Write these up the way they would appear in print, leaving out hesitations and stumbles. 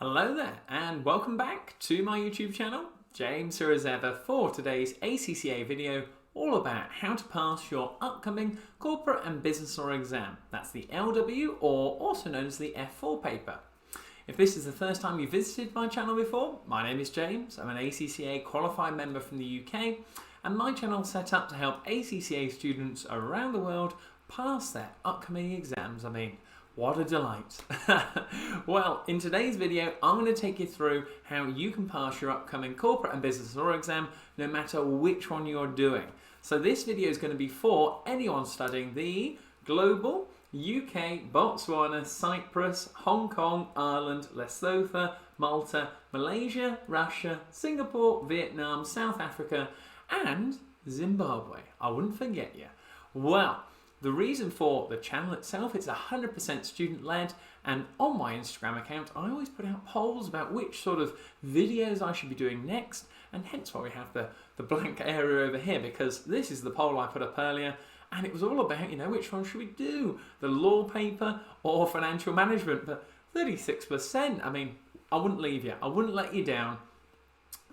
Hello there and welcome back to my YouTube channel. James here as ever for today's ACCA video all about how to pass your upcoming corporate and business law exam. That's the LW, or also known as the F4 paper. If this is the first time you visited my channel before, my name is James. I'm an ACCA qualified member from the UK, and my channel is set up to help ACCA students around the world pass their upcoming exams. What a delight. Well, in today's video, I'm going to take you through how you can pass your upcoming corporate and business law exam no matter which one you're doing. So this video is going to be for anyone studying the global, UK, Botswana, Cyprus, Hong Kong, Ireland, Lesotho, Malta, Malaysia, Russia, Singapore, Vietnam, South Africa, and Zimbabwe. I wouldn't forget you. Well, the reason for the channel itself, it's 100% student-led, and on my Instagram account I always put out polls about which sort of videos I should be doing next, and hence why we have the blank area over here, because this is the poll I put up earlier, and it was all about, which one should we do? The law paper or financial management? But 36%, I wouldn't leave you, I wouldn't let you down.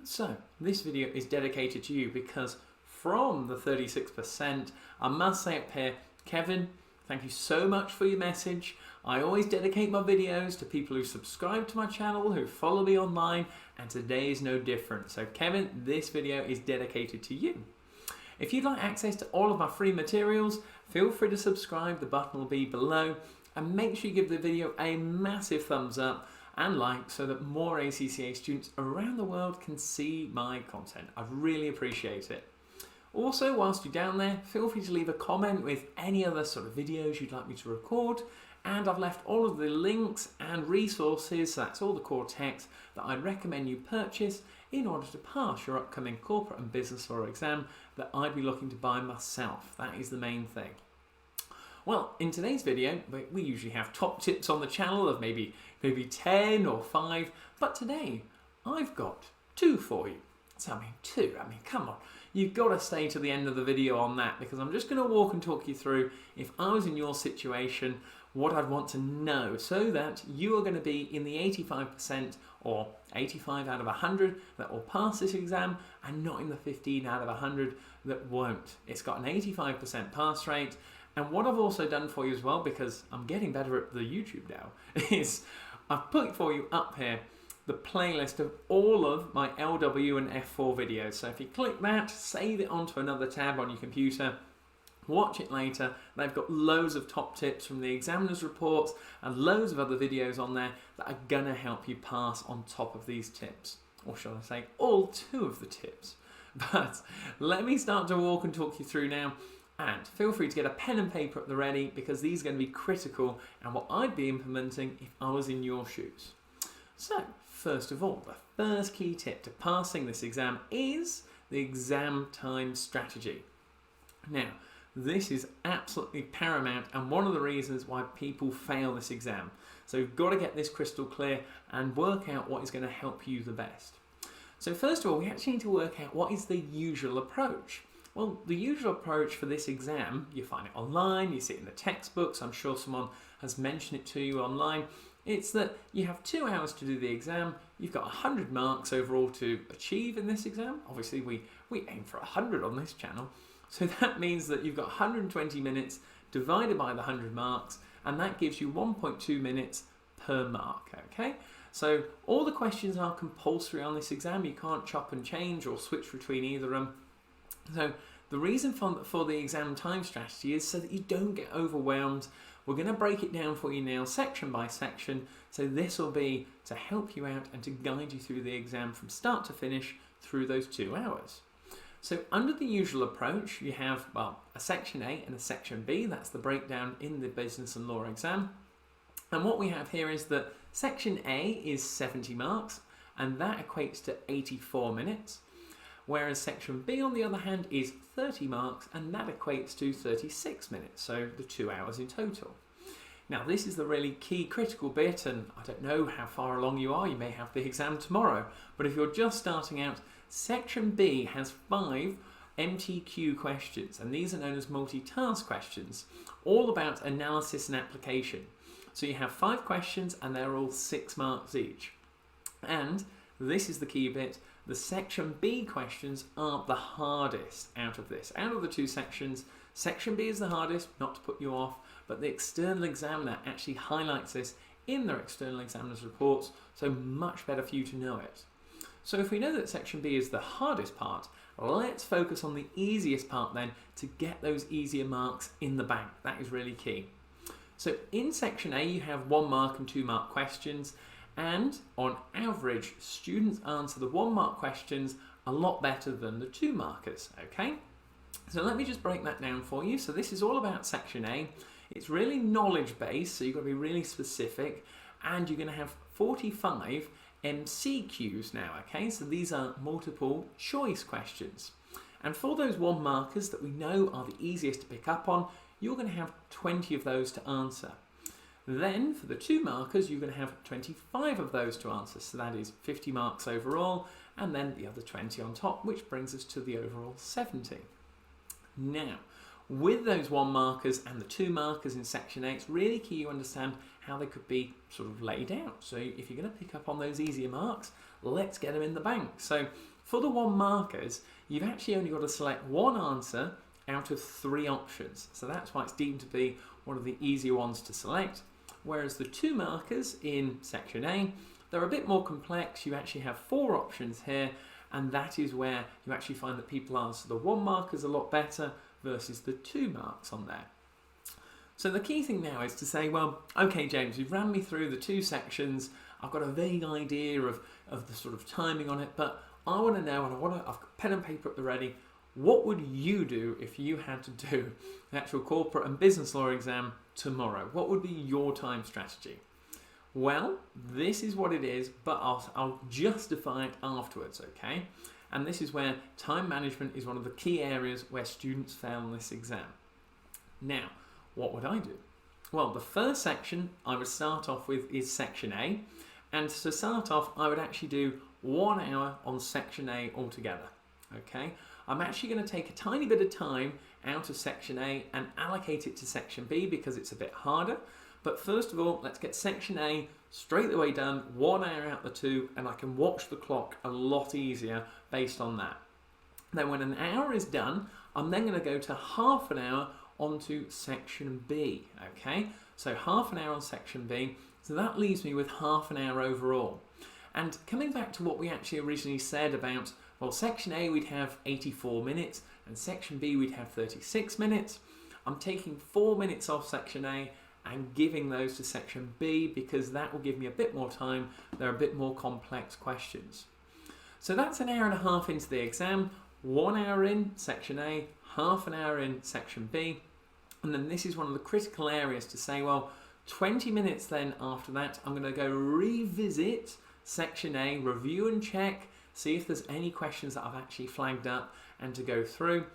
So this video is dedicated to you because from the 36%, I must say up here, Kevin, thank you so much for your message. I always dedicate my videos to people who subscribe to my channel, who follow me online, and today is no different. So Kevin, this video is dedicated to you. If you'd like access to all of my free materials, feel free to subscribe, the button will be below, and make sure you give the video a massive thumbs up and like so that more ACCA students around the world can see my content. I'd really appreciate it. Also, whilst you're down there, feel free to leave a comment with any other sort of videos you'd like me to record, and I've left all of the links and resources, so that's all the core text that I'd recommend you purchase in order to pass your upcoming corporate and business law exam that I'd be looking to buy myself. That is the main thing. Well, in today's video, we usually have top tips on the channel of maybe 10 or 5, but today I've got 2 for you. So, 2, come on. You've got to stay to the end of the video on that, because I'm just going to walk and talk you through, if I was in your situation, what I'd want to know so that you are going to be in the 85% or 85 out of 100 that will pass this exam, and not in the 15 out of 100 that won't. It's got an 85% pass rate. And what I've also done for you as well, because I'm getting better at the YouTube now, is I've put for you up here the playlist of all of my LW and F4 videos. So if you click that, save it onto another tab on your computer, watch it later. They've got loads of top tips from the examiner's reports and loads of other videos on there that are gonna help you pass on top of these tips. Or shall I say, all 2 of the tips. But let me start to walk and talk you through now. And feel free to get a pen and paper at the ready, because these are going to be critical and what I'd be implementing if I was in your shoes. So, first of all, the first key tip to passing this exam is the exam time strategy. Now, this is absolutely paramount and one of the reasons why people fail this exam. So you've got to get this crystal clear and work out what is going to help you the best. So first of all, we actually need to work out what is the usual approach. Well, the usual approach for this exam, you find it online, you see it in the textbooks, I'm sure someone has mentioned it to you online. It's that you have 2 hours to do the exam, you've got 100 marks overall to achieve in this exam. Obviously we aim for 100 on this channel, so that means that you've got 120 minutes divided by the 100 marks, and that gives you 1.2 minutes per mark, okay? So all the questions are compulsory on this exam, you can't chop and change or switch between either of them. So the reason for the exam time strategy is so that you don't get overwhelmed. We're going to break it down for you now section by section, so this will be to help you out and to guide you through the exam from start to finish through those 2 hours. So under the usual approach, you have, well, a section A and a section B. That's the breakdown in the business and law exam. And what we have here is that section A is 70 marks, and that equates to 84 minutes. Whereas section B, on the other hand, is 30 marks, and that equates to 36 minutes, so the 2 hours in total. Now, this is the really key critical bit, and I don't know how far along you are, you may have the exam tomorrow, but if you're just starting out, section B has 5 MTQ questions, and these are known as multi-task questions, all about analysis and application. So you have 5 questions, and they're all 6 marks each. And this is the key bit, the section B questions are the hardest out of this. Out of the two sections, section B is the hardest, not to put you off, but the external examiner actually highlights this in their external examiner's reports, so much better for you to know it. So if we know that section B is the hardest part, let's focus on the easiest part then to get those easier marks in the bank. That is really key. So in section A you have 1 mark and 2 mark questions, and on average students answer the 1 mark questions a lot better than the 2 markers, okay? So let me just break that down for you. So this is all about section A. It's really knowledge based, so you've got to be really specific, and you're going to have 45 MCQs now, okay? So these are multiple choice questions. And for those 1 markers that we know are the easiest to pick up on, you're going to have 20 of those to answer. Then for the 2 markers, you're going to have 25 of those to answer. So that is 50 marks overall, and then the other 20 on top, which brings us to the overall 70. Now, with those 1 markers and the 2 markers in section A, it's really key you understand how they could be sort of laid out. So if you're going to pick up on those easier marks, let's get them in the bank. So for the 1 markers, you've actually only got to select 1 answer out of 3 options. So that's why it's deemed to be one of the easier ones to select. Whereas the 2 markers in section A, they're a bit more complex. You actually have 4 options here, and that is where you actually find that people answer the 1 markers a lot better versus the 2 marks on there. So the key thing now is to say, well, okay, James, you've ran me through the 2 sections. I've got a vague idea of the sort of timing on it, but I want to know, and I've got pen and paper at the ready. What would you do if you had to do the actual corporate and business law exam tomorrow? What would be your time strategy? Well, this is what it is, but I'll justify it afterwards, okay? And this is where time management is one of the key areas where students fail on this exam. Now, what would I do? Well, the first section I would start off with is section A, and to start off I would actually do 1 hour on section A altogether, okay? I'm actually going to take a tiny bit of time out of section A and allocate it to section B because it's a bit harder. But first of all, let's get section A straight the way done, 1 hour out the 2, and I can watch the clock a lot easier based on that. Then when an hour is done, I'm then going to go to half an hour onto section B, okay? So half an hour on section B, so that leaves me with half an hour overall. And coming back to what we actually originally said about, well, section A we'd have 84 minutes, and section B we'd have 36 minutes. I'm taking 4 minutes off section A and giving those to section B because that will give me a bit more time. They're a bit more complex questions. So that's an hour and a half into the exam, 1 hour in section A, half an hour in section B, and then this is one of the critical areas to say, well, 20 minutes then after that, I'm going to go revisit section A, review and check, see if there's any questions that I've actually flagged up and to go through.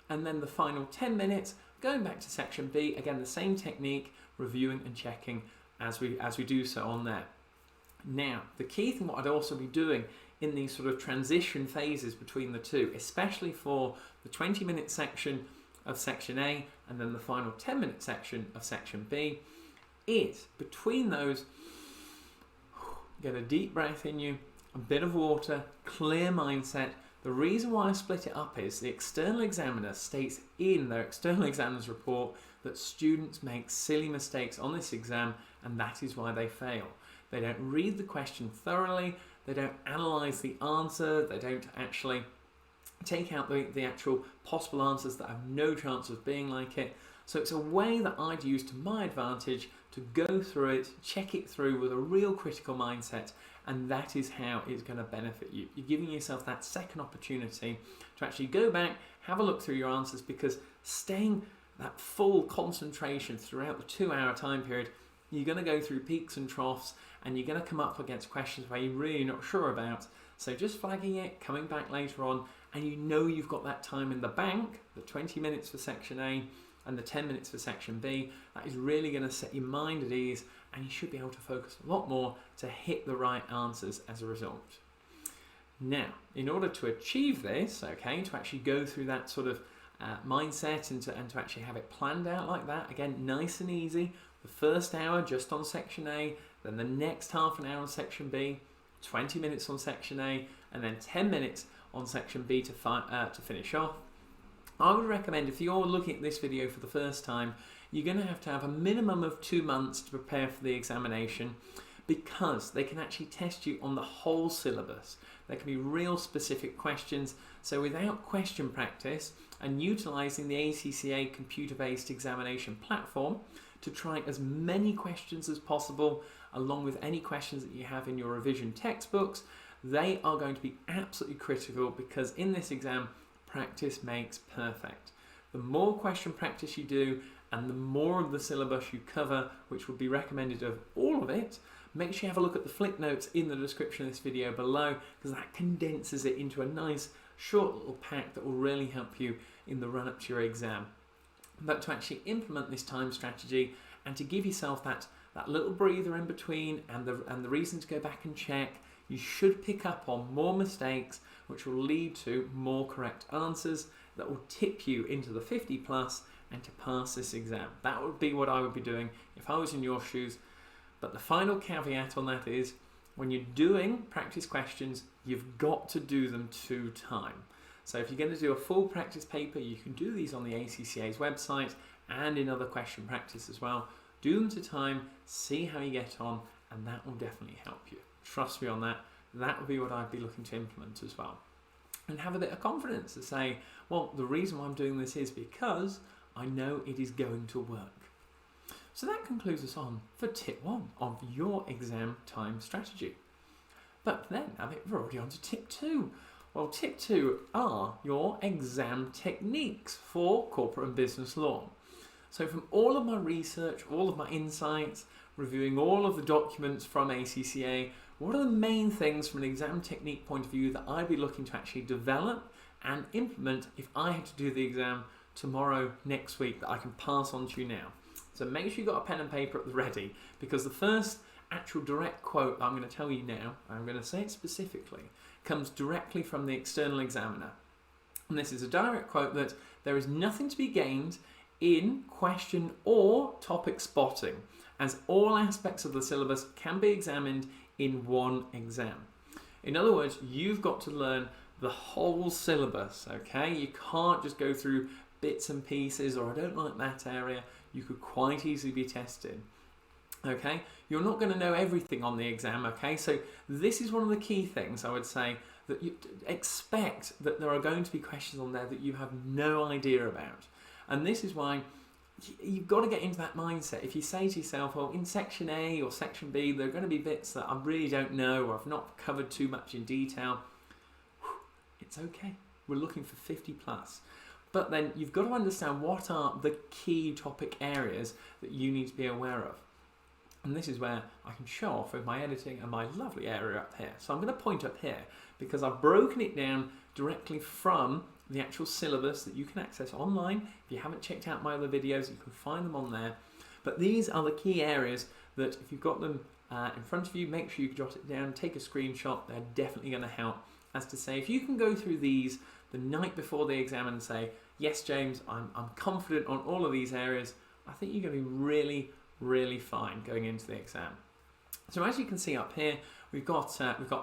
And then the final 10 minutes, going back to section B, again, the same technique, reviewing and checking as we do so on there. Now, the key thing what I'd also be doing in these sort of transition phases between the two, especially for the 20-minute section of section A and then the final 10-minute section of section B, is between those, get a deep breath in you, a bit of water, clear mindset. The reason why I split it up is the external examiner states in their external examiner's report that students make silly mistakes on this exam, and that is why they fail. They don't read the question thoroughly, they don't analyse the answer, they don't actually take out the actual possible answers that have no chance of being like it. So it's a way that I'd use to my advantage to go through it, check it through with a real critical mindset, and that is how it's going to benefit you. You're giving yourself that second opportunity to actually go back, have a look through your answers, because staying that full concentration throughout the 2-hour time period, you're going to go through peaks and troughs, and you're going to come up against questions where you're really not sure about. So just flagging it, coming back later on, and you know you've got that time in the bank, the 20 minutes for section A and the 10 minutes for section B, that is really going to set your mind at ease, and you should be able to focus a lot more to hit the right answers as a result. Now, in order to achieve this, okay, to actually go through that sort of mindset and to actually have it planned out like that, again, nice and easy, the first hour just on section A, then the next half an hour on section B, 20 minutes on section A, and then 10 minutes on section B to finish off. I would recommend, if you're looking at this video for the first time, you're going to have a minimum of 2 months to prepare for the examination, because they can actually test you on the whole syllabus. There can be real specific questions, so without question practice and utilising the ACCA computer-based examination platform to try as many questions as possible, along with any questions that you have in your revision textbooks, they are going to be absolutely critical, because in this exam, practice makes perfect. The more question practice you do and the more of the syllabus you cover, which would be recommended of all of it, make sure you have a look at the flick notes in the description of this video below, because that condenses it into a nice short little pack that will really help you in the run up to your exam. But to actually implement this time strategy and to give yourself that little breather in between and the reason to go back and check, you should pick up on more mistakes, which will lead to more correct answers that will tip you into the 50 plus and to pass this exam. That would be what I would be doing if I was in your shoes. But the final caveat on that is, when you're doing practice questions, you've got to do them to time. So if you're going to do a full practice paper, you can do these on the ACCA's website and in other question practice as well. Do them to time, see how you get on, and that will definitely help you. Trust me on that. That would be what I'd be looking to implement as well. And have a bit of confidence to say, well, the reason why I'm doing this is because I know it is going to work. So that concludes us on for tip 1 of your exam time strategy. But then, I think we're already on to tip 2. Well, tip 2 are your exam techniques for corporate and business law. So from all of my research, all of my insights, reviewing all of the documents from ACCA, what are the main things from an exam technique point of view that I'd be looking to actually develop and implement if I had to do the exam tomorrow, next week, that I can pass on to you now? So make sure you've got a pen and paper at the ready, because the first actual direct quote I'm going to tell you now, I'm going to say it specifically, comes directly from the external examiner. And this is a direct quote that there is nothing to be gained in question or topic spotting, as all aspects of the syllabus can be examined in one exam. In other words, you've got to learn the whole syllabus, okay? You can't just go through bits and pieces, or I don't like that area. You could quite easily be tested. Okay, you're not going to know everything on the exam. Okay, so this is one of the key things I would say, that you expect that there are going to be questions on there that you have no idea about, and this is why you've got to get into that mindset. If you say to yourself, well, in section A or section B there are going to be bits that I really don't know, or I've not covered too much in detail, it's okay. We're looking for 50 plus. But then you've got to understand what are the key topic areas that you need to be aware of. And this is where I can show off with my editing and my lovely area up here. So I'm going to point up here because I've broken it down directly from the actual syllabus that you can access online. If you haven't checked out my other videos, you can find them on there. But these are the key areas that if you've got them in front of you, make sure you jot it down, take a screenshot. They're definitely going to help. As to say, if you can go through these the night before the exam and say, yes, James, I'm confident on all of these areas, I think you're going to be really fine going into the exam. So as you can see up here, we've got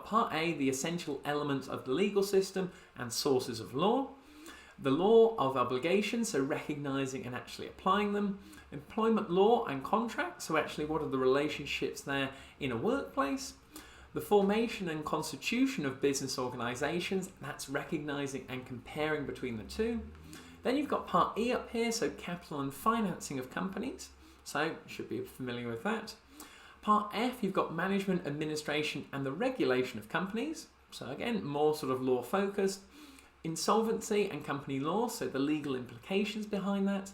part A, the essential elements of the legal system and sources of law. The law of obligations, so recognising and actually applying them. Employment law and contracts, so actually what are the relationships there in a workplace. The formation and constitution of business organisations, that's recognising and comparing between the two. Then you've got part E up here, so capital and financing of companies, so you should be familiar with that. Part F, you've got management, administration and the regulation of companies, so again, more sort of law focused. Insolvency and company law, so the legal implications behind that.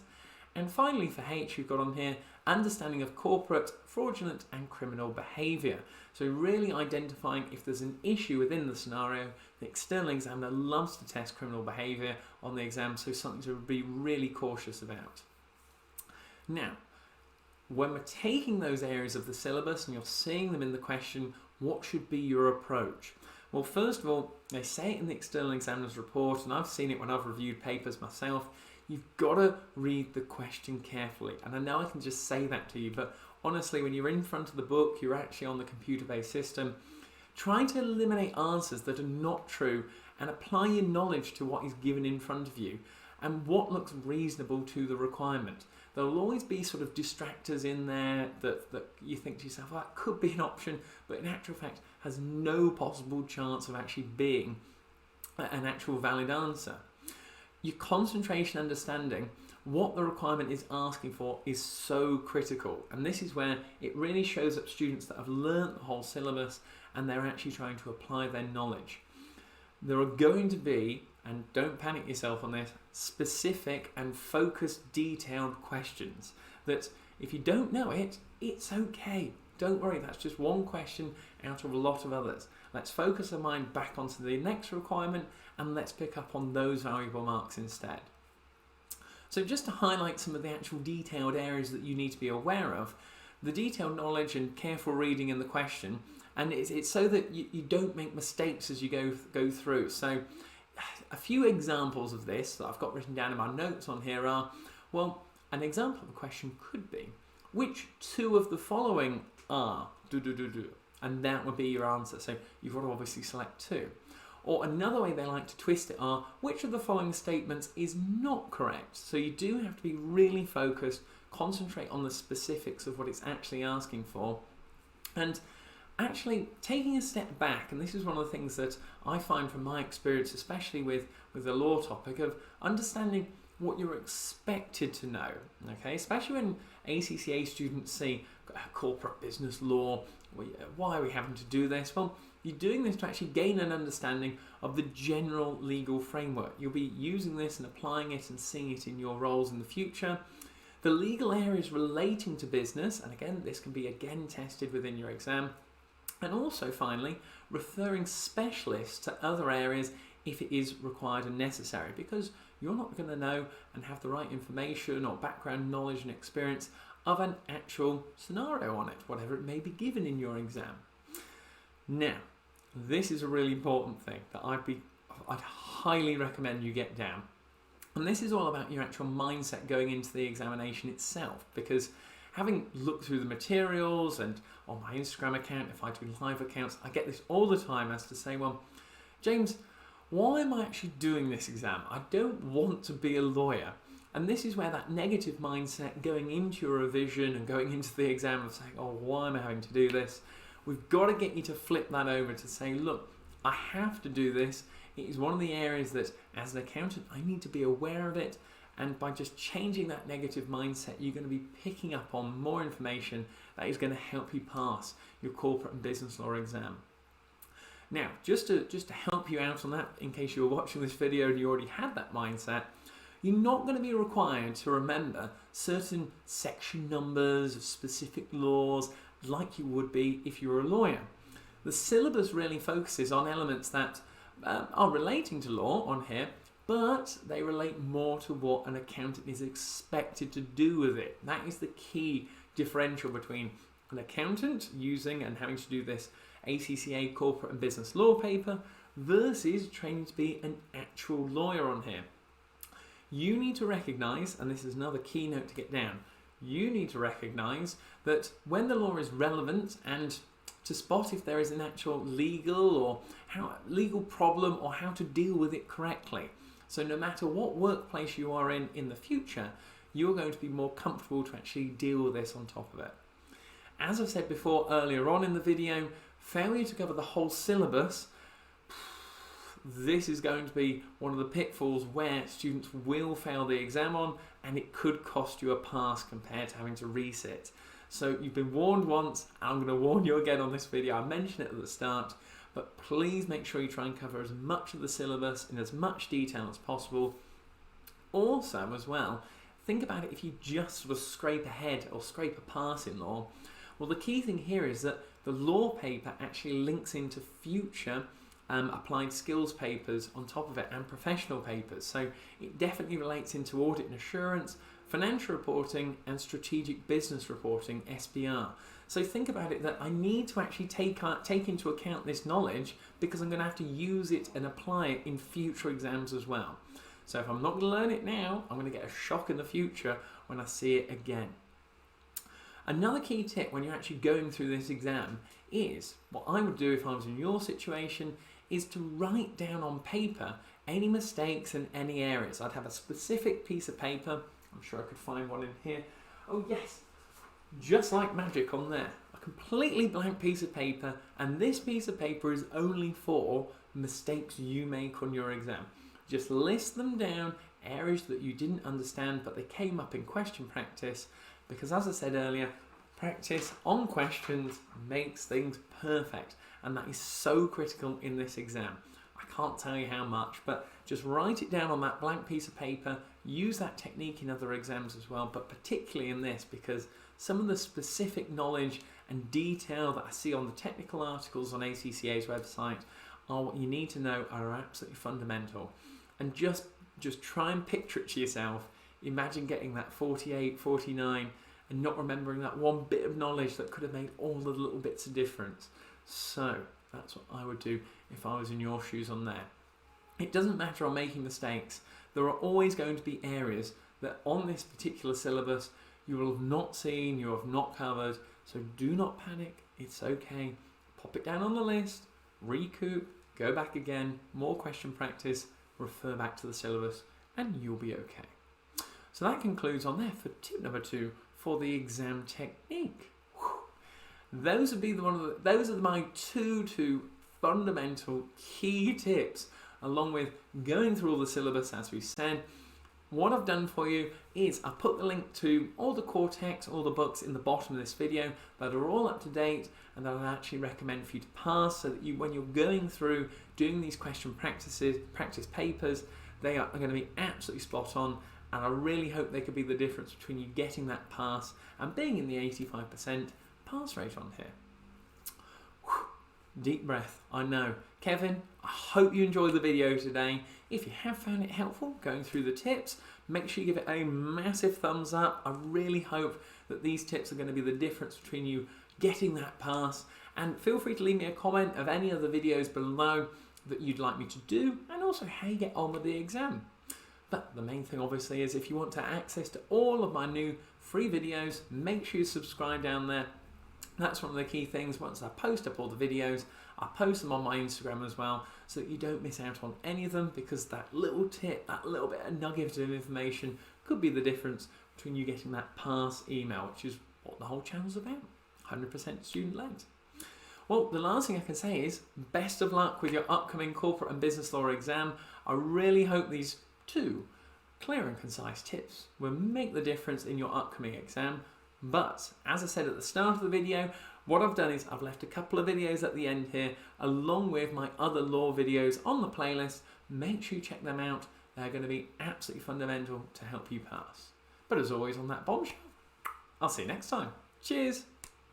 And finally for H, you've got on here understanding of corporate, fraudulent and criminal behaviour. So really identifying if there's an issue within the scenario. The external examiner loves to test criminal behaviour on the exam, so something to be really cautious about. Now, when we're taking those areas of the syllabus and you're seeing them in the question, what should be your approach? Well, first of all, they say it in the external examiner's report, and I've seen it when I've reviewed papers myself, you've got to read the question carefully. And I know I can just say that to you, but honestly, when you're in front of the book, you're actually on the computer-based system, Try to eliminate answers that are not true and apply your knowledge to what is given in front of you and what looks reasonable to the requirement. There will always be sort of distractors in there that you think to yourself, well, that could be an option, but in actual fact has no possible chance of actually being an actual valid answer. Your concentration understanding what the requirement is asking for is so critical, and this is where it really shows up students that have learnt the whole syllabus and they're actually trying to apply their knowledge. There are going to be, and don't panic yourself on this, specific and focused detailed questions that if you don't know it, it's okay. Don't worry, that's just one question out of a lot of others. Let's focus our mind back onto the next requirement and let's pick up on those valuable marks instead. So just to highlight some of the actual detailed areas that you need to be aware of, the detailed knowledge and careful reading in the question, and it's so that you don't make mistakes as you go through. So a few examples of this that I've got written down in my notes on here are, well, an example of a question could be, which two of the following are, and that would be your answer. So you've got to obviously select two. Or another way they like to twist it are, which of the following statements is not correct? So you do have to be really focused, concentrate on the specifics of what it's actually asking for, and actually taking a step back, and this is one of the things that I find from my experience, especially with the law topic, of understanding what you're expected to know, okay? Especially when ACCA students see corporate business law, why are we having to do this? Well, you're doing this to actually gain an understanding of the general legal framework. You'll be using this and applying it and seeing it in your roles in the future. The legal areas relating to business, and again, this can be again tested within your exam. And also, finally, referring specialists to other areas if it is required and necessary, because you're not going to know and have the right information or background knowledge and experience of an actual scenario on it, whatever it may be given in your exam. Now, this is a really important thing that I'd highly recommend you get down. And this is all about your actual mindset going into the examination itself, because having looked through the materials and on my Instagram account, if I do live accounts, I get this all the time as to say, well, James, why am I actually doing this exam? I don't want to be a lawyer. And this is where that negative mindset going into your revision and going into the exam of saying, oh, why am I having to do this? We've got to get you to flip that over to say, look, I have to do this. It is one of the areas that, as an accountant, I need to be aware of it. And by just changing that negative mindset, you're going to be picking up on more information that is going to help you pass your corporate and business law exam. Now, just to help you out on that, in case you were watching this video and you already had that mindset, you're not going to be required to remember certain section numbers of specific laws like you would be if you were a lawyer. The syllabus really focuses on elements that are relating to law on here, but they relate more to what an accountant is expected to do with it. That is the key differential between an accountant using and having to do this ACCA corporate and business law paper versus training to be an actual lawyer on here. You need to recognise, and this is another key note to get down, you need to recognise that when the law is relevant and to spot if there is an actual legal problem or how to deal with it correctly. So no matter what workplace you are in the future, you're going to be more comfortable to actually deal with this on top of it. As I've said before earlier on in the video, failure to cover the whole syllabus, this is going to be one of the pitfalls where students will fail the exam on, and it could cost you a pass compared to having to resit. So you've been warned once, I'm going to warn you again on this video. I mentioned it at the start, but please make sure you try and cover as much of the syllabus in as much detail as possible. Also, as well, think about it if you just sort of scrape ahead or scrape a pass in law. Well, the key thing here is that the law paper actually links into future applied skills papers on top of it and professional papers. So it definitely relates into audit and assurance, financial reporting and strategic business reporting, SBR. So think about it that I need to actually take into account this knowledge because I'm going to have to use it and apply it in future exams as well. So if I'm not going to learn it now, I'm going to get a shock in the future when I see it again. Another key tip when you're actually going through this exam is, what I would do if I was in your situation, is to write down on paper any mistakes in any areas. I'd have a specific piece of paper. I'm sure I could find one in here. Oh yes, just like magic on there. A completely blank piece of paper, and this piece of paper is only for mistakes you make on your exam. Just list them down, areas that you didn't understand but they came up in question practice, because as I said earlier, practice on questions makes things perfect, and that is so critical in this exam. I can't tell you how much, but just write it down on that blank piece of paper. Use that technique in other exams as well, but particularly in this, because some of the specific knowledge and detail that I see on the technical articles on ACCA's website are what you need to know, are absolutely fundamental. And just try and picture it to yourself. Imagine getting that 48, 49 and not remembering that one bit of knowledge that could have made all the little bits of difference. So that's what I would do if I was in your shoes on there. It doesn't matter on making mistakes. There are always going to be areas that on this particular syllabus you will have not seen, you have not covered. So do not panic. It's okay. Pop it down on the list, recoup, go back again, more question practice, refer back to the syllabus, and you'll be okay. So that concludes on there for tip number 2 for the exam technique. Those are my two fundamental key tips, along with going through all the syllabus as we said. What I've done for you is I put the link to all the core texts, all the books in the bottom of this video that are all up to date and that I actually recommend for you to pass, so that you, when you're going through doing these question practice papers, they are going to be absolutely spot on, and I really hope they could be the difference between you getting that pass and being in the 85% pass rate on here. Whew. Deep breath, I know. Kevin, I hope you enjoyed the video today. If you have found it helpful going through the tips, make sure you give it a massive thumbs up. I really hope that these tips are going to be the difference between you getting that pass, and feel free to leave me a comment of any other videos below that you'd like me to do, and also how you get on with the exam. But the main thing obviously is, if you want to access to all of my new free videos, make sure you subscribe down there. That's one of the key things. Once I post up all the videos, I post them on my Instagram as well, so that you don't miss out on any of them, because that little tip, that little bit of nugget of information could be the difference between you getting that pass email, which is what the whole channel's about, 100% student-led. Well, the last thing I can say is best of luck with your upcoming corporate and business law exam. I really hope these 2 clear and concise tips will make the difference in your upcoming exam. But as I said at the start of the video, what I've done is I've left a couple of videos at the end here, along with my other law videos on the playlist. Make sure you check them out. They're going to be absolutely fundamental to help you pass. But as always, on that bombshell, I'll see you next time. Cheers.